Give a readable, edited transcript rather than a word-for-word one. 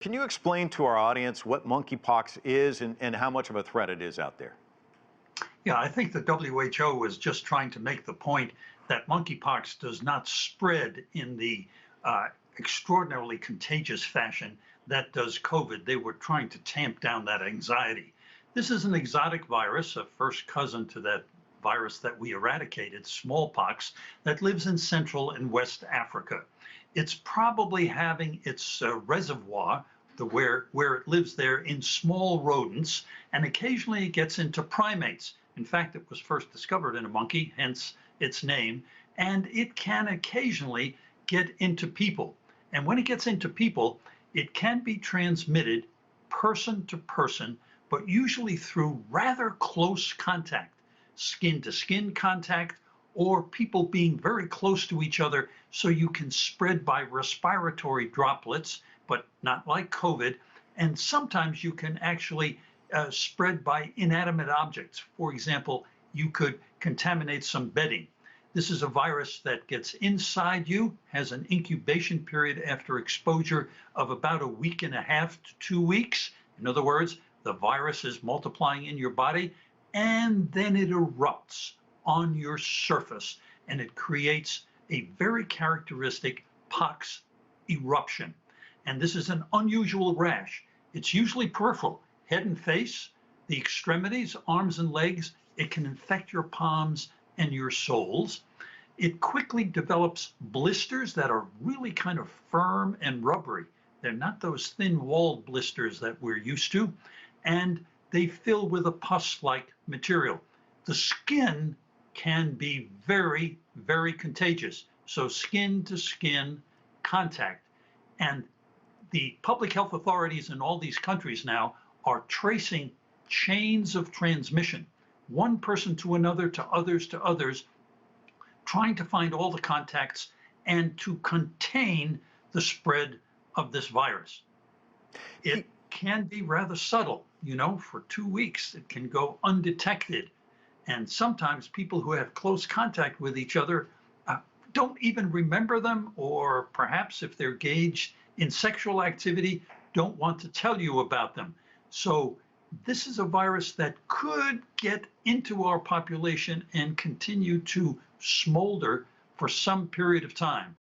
Can you explain to our audience what monkeypox is and how much of a threat it is out there? Yeah, I think the WHO was just trying to make the point that monkeypox does not spread in the extraordinarily contagious fashion that does COVID. They were trying to tamp down that anxiety. This is an exotic virus, a first cousin to that virus that we eradicated, smallpox, that lives in Central and West Africa. It's probably having its reservoir, where it lives there, in small rodents, and occasionally it gets into primates. In fact, it was first discovered in a monkey, hence its name, and it can occasionally get into people. And when it gets into people, it can be transmitted person to person, but usually through rather close contact, skin to skin contact, or people being very close to each other, so you can spread by respiratory droplets, but not like COVID. And sometimes you can actually spread by inanimate objects. For example, you could contaminate some bedding. This is a virus that gets inside you, has an incubation period after exposure of about a week and a half to 2 weeks. In other words, the virus is multiplying in your body, and then it erupts on your surface, and it creates a very characteristic pox eruption. And this is an unusual rash. It's usually peripheral, head and face, the extremities, arms and legs. It can infect your palms and your soles. It quickly develops blisters that are really kind of firm and rubbery. They're not those thin-walled blisters that we're used to, and they fill with a pus-like material. The skin can be very, very contagious. So skin to skin contact. And the public health authorities in all these countries now are tracing chains of transmission, one person to another, to others, trying to find all the contacts and to contain the spread of this virus. It can be rather subtle, for 2 weeks, it can go undetected. And sometimes people who have close contact with each other don't even remember them, or perhaps if they're engaged in sexual activity, don't want to tell you about them. So this is a virus that could get into our population and continue to smolder for some period of time.